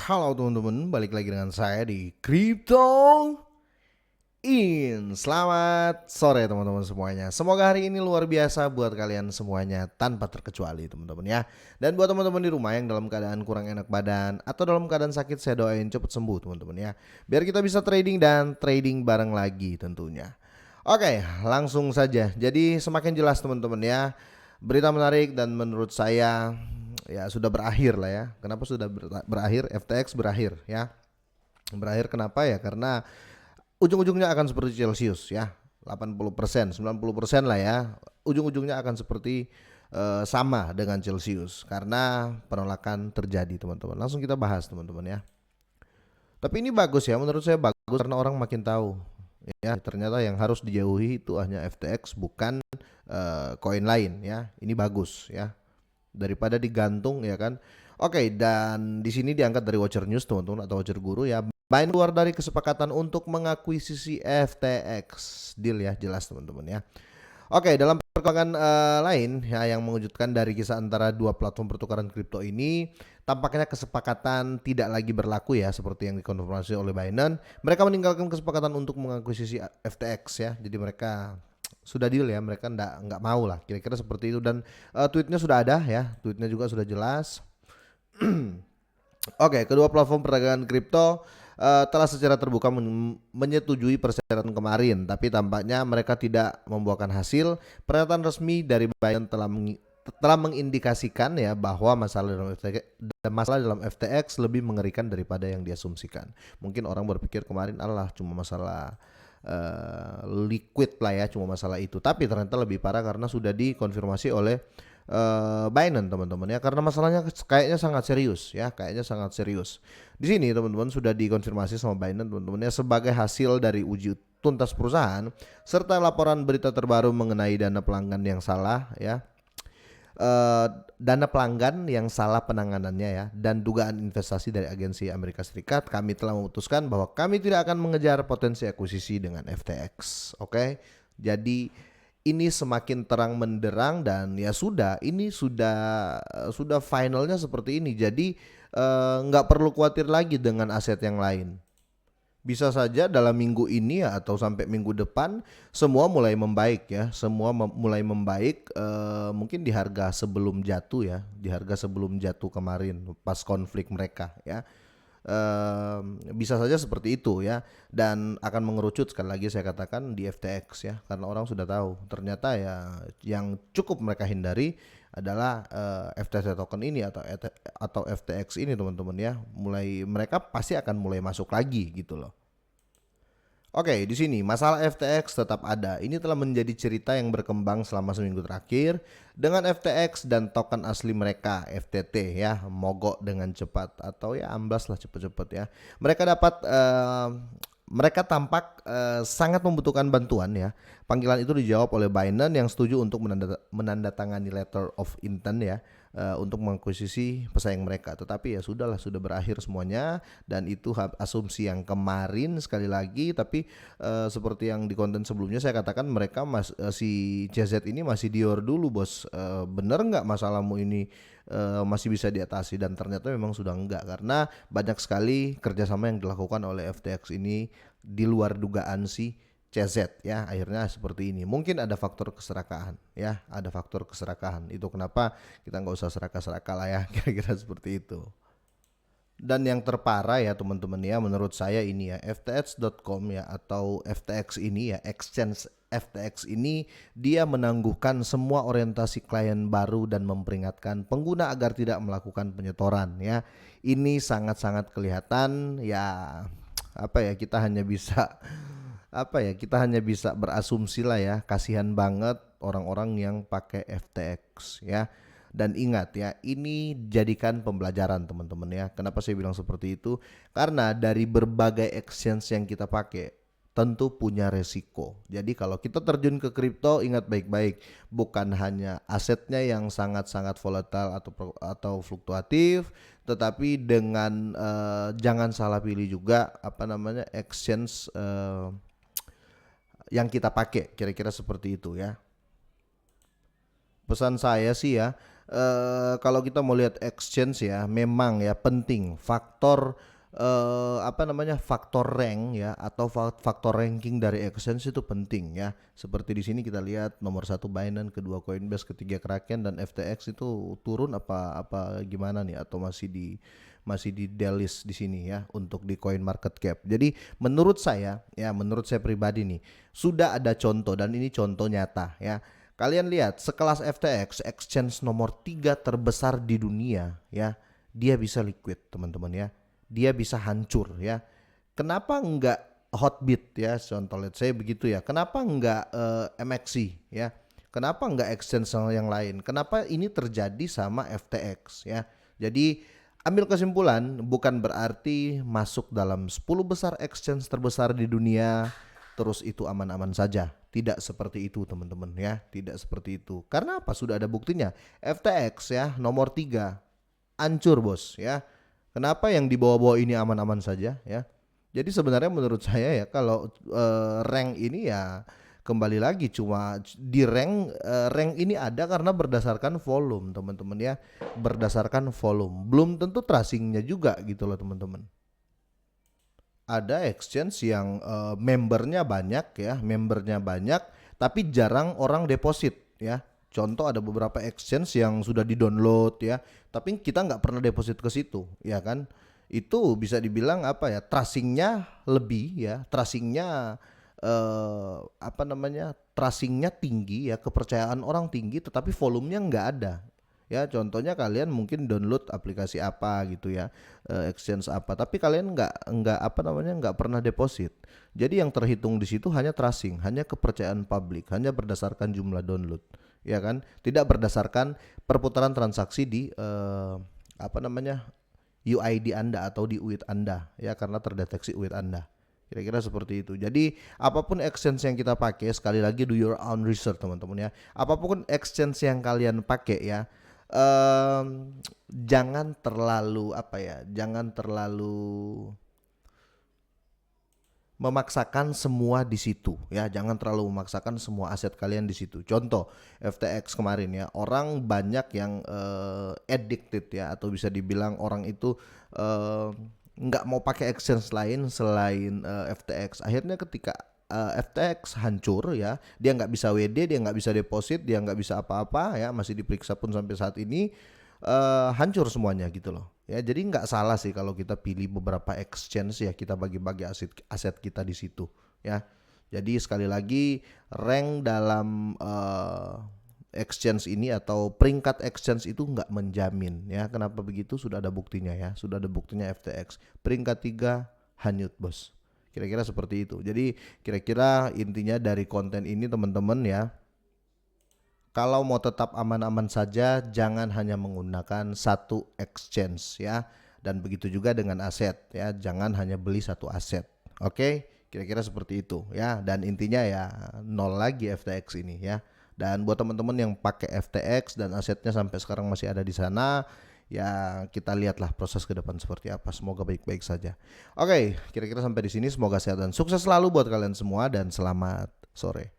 Halo teman-teman, balik lagi dengan saya di Crypto Selamat sore teman-teman semuanya. Semoga hari ini luar biasa buat kalian semuanya tanpa terkecuali teman-teman ya. Dan buat teman-teman di rumah yang dalam keadaan kurang enak badan atau dalam keadaan sakit, saya doain cepet sembuh teman-teman ya. Biar kita bisa trading dan trading bareng lagi tentunya. Oke, langsung saja. Jadi semakin jelas teman-teman ya. Berita menarik dan menurut saya ya sudah berakhir lah ya. Kenapa sudah berakhir? FTX berakhir ya. Berakhir kenapa ya? Karena ujung-ujungnya akan seperti Celsius ya. 80%, 90% lah ya. Ujung-ujungnya akan seperti sama dengan Celsius karena penolakan terjadi teman-teman. Langsung kita bahas teman-teman ya. Tapi ini bagus ya, menurut saya bagus karena orang makin tahu ya ternyata yang harus dijauhi itu hanya FTX bukan koin lain ya. Ini bagus ya daripada digantung ya kan. Oke, dan di sini diangkat dari Watcher News teman-teman atau Watcher Guru ya. Binance keluar dari kesepakatan untuk mengakuisisi FTX. Deal ya, jelas teman-teman ya. Oke, dalam perkembangan lain ya yang mengejutkan dari kisah antara dua platform pertukaran kripto ini, tampaknya kesepakatan tidak lagi berlaku ya seperti yang dikonfirmasi oleh Binance. Mereka meninggalkan kesepakatan untuk mengakuisisi FTX ya. Jadi mereka sudah deal ya, mereka nggak mau lah kira-kira seperti itu dan tweetnya sudah ada ya, tweetnya juga sudah jelas. Oke, kedua platform perdagangan kripto telah secara terbuka menyetujui persyaratan kemarin, tapi tampaknya mereka tidak membuahkan hasil. Pernyataan resmi dari Binance telah mengindikasikan ya bahwa masalah dalam FTX lebih mengerikan daripada yang diasumsikan. Mungkin orang berpikir kemarin Allah cuma masalah liquid lah ya, cuma masalah itu. Tapi ternyata lebih parah karena sudah dikonfirmasi oleh Binance teman-teman ya, karena masalahnya kayaknya sangat serius ya, kayaknya sangat serius. Di sini teman-teman sudah dikonfirmasi sama Binance teman-teman ya sebagai hasil dari uji tuntas perusahaan serta laporan berita terbaru mengenai dana pelanggan yang salah ya. Dana pelanggan yang salah penanganannya ya dan dugaan investasi dari agensi Amerika Serikat, kami telah memutuskan bahwa kami tidak akan mengejar potensi akuisisi dengan FTX. Oke. Jadi ini semakin terang menderang dan ya sudah, ini sudah finalnya seperti ini. Jadi nggak perlu khawatir lagi dengan aset yang lain. Bisa saja dalam minggu ini ya atau sampai minggu depan semua mulai membaik ya, semua mulai membaik mungkin di harga sebelum jatuh ya, di harga sebelum jatuh kemarin pas konflik mereka ya. Bisa saja seperti itu ya, dan akan mengerucut sekali lagi saya katakan di FTX ya, karena orang sudah tahu ternyata ya yang cukup mereka hindari adalah FTX token ini atau FTX ini teman-teman ya, mulai mereka pasti akan mulai masuk lagi gitu loh. Oke, di sini masalah FTX tetap ada. Ini telah menjadi cerita yang berkembang selama seminggu terakhir dengan FTX dan token asli mereka FTT ya, mogok dengan cepat atau ya amblas lah cepat-cepat ya. Mereka tampak sangat membutuhkan bantuan ya. Panggilan itu dijawab oleh Binance yang setuju untuk menandatangani letter of intent ya, untuk mengakuisisi pesaing mereka. Tetapi ya sudahlah, sudah berakhir semuanya dan itu asumsi yang kemarin sekali lagi. Tapi seperti yang di konten sebelumnya saya katakan mereka si CZ ini masih Dior dulu bos. Bener nggak masalahmu ini masih bisa diatasi, dan ternyata memang sudah enggak karena banyak sekali kerjasama yang dilakukan oleh FTX ini di luar dugaan si CZ ya, akhirnya seperti ini. Mungkin ada faktor keserakahan ya, ada faktor keserakahan, itu kenapa kita nggak usah serakah-serakah lah ya kira-kira seperti itu. Dan yang terparah ya teman-teman ya, menurut saya ini ya ftx.com ya atau FTX ini ya, exchange FTX ini dia menangguhkan semua orientasi klien baru dan memperingatkan pengguna agar tidak melakukan penyetoran ya. Ini sangat-sangat kelihatan ya, apa ya, kita hanya bisa berasumsi lah ya, kasihan banget orang-orang yang pakai FTX ya. Dan ingat ya, ini jadikan pembelajaran teman-teman ya. Kenapa saya bilang seperti itu? Karena dari berbagai exchange yang kita pakai tentu punya resiko. Jadi kalau kita terjun ke kripto, ingat baik-baik, bukan hanya asetnya yang sangat-sangat volatile atau fluktuatif, tetapi dengan jangan salah pilih juga exchange yang kita pakai, kira-kira seperti itu ya. Pesan saya sih ya, kalau kita mau lihat exchange ya, memang ya penting faktor faktor rank ya atau faktor ranking dari exchange itu penting ya. Seperti di sini kita lihat nomor satu Binance, kedua Coinbase, ketiga Kraken dan FTX itu turun apa gimana nih atau masih di delist di sini ya untuk di coin market cap. Jadi menurut saya pribadi nih sudah ada contoh dan ini contoh nyata ya. Kalian lihat sekelas FTX, exchange nomor 3 terbesar di dunia ya, dia bisa liquid teman-teman ya. Dia bisa hancur ya. Kenapa enggak Hotbit ya, contoh let's say begitu ya. Kenapa enggak MXC ya? Kenapa enggak exchange yang lain? Kenapa ini terjadi sama FTX ya? Jadi ambil kesimpulan bukan berarti masuk dalam 10 besar exchange terbesar di dunia terus itu aman-aman saja. Tidak seperti itu teman-teman ya, tidak seperti itu. Karena apa? Sudah ada buktinya. FTX ya nomor 3 hancur bos ya. Kenapa yang di bawah-bawah ini aman-aman saja ya? Jadi sebenarnya menurut saya ya kalau rank ini ya kembali lagi cuma di rank ini ada karena berdasarkan volume teman-teman ya, berdasarkan volume. Belum tentu tracingnya juga gitu loh teman-teman. Ada exchange yang membernya banyak tapi jarang orang deposit ya. Contoh ada beberapa exchange yang sudah di-download ya, tapi kita nggak pernah deposit ke situ ya kan. Itu bisa dibilang apa ya, tracingnya lebih ya, tracingnya tracingnya tinggi ya, kepercayaan orang tinggi tetapi volumenya nggak ada. Ya contohnya kalian mungkin download aplikasi apa gitu ya, exchange apa, tapi kalian nggak pernah deposit. Jadi yang terhitung di situ hanya tracing, hanya kepercayaan publik, hanya berdasarkan jumlah download, ya kan? Tidak berdasarkan perputaran transaksi di UID Anda atau di UID Anda, ya karena terdeteksi UID Anda. Kira-kira seperti itu. Jadi apapun exchange yang kita pakai, sekali lagi do your own research teman-teman ya. Apapun exchange yang kalian pakai ya, jangan terlalu memaksakan semua di situ ya, jangan terlalu memaksakan semua aset kalian di situ. Contoh FTX kemarin ya, orang banyak yang addicted ya, atau bisa dibilang orang itu nggak mau pakai exchange lain selain FTX. Akhirnya ketika FTX hancur ya, dia nggak bisa WD, dia nggak bisa deposit, dia nggak bisa apa-apa ya, masih diperiksa pun sampai saat ini, hancur semuanya gitu loh ya. Jadi nggak salah sih kalau kita pilih beberapa exchange ya, kita bagi-bagi aset kita di situ ya. Jadi sekali lagi rank dalam exchange ini atau peringkat exchange itu nggak menjamin ya. Kenapa begitu? Sudah ada buktinya ya, sudah ada buktinya FTX peringkat 3 hanyut bos. Kira-kira seperti itu. Jadi kira-kira intinya dari konten ini teman-teman ya, kalau mau tetap aman-aman saja jangan hanya menggunakan satu exchange ya, dan begitu juga dengan aset ya, jangan hanya beli satu aset. Oke, kira-kira seperti itu ya, dan intinya ya nol lagi FTX ini ya. Dan buat teman-teman yang pakai FTX dan asetnya sampai sekarang masih ada di sana, ya kita lihatlah proses ke depan seperti apa. Semoga baik-baik saja. Oke, kira-kira sampai di sini. Semoga sehat dan sukses selalu buat kalian semua dan selamat sore.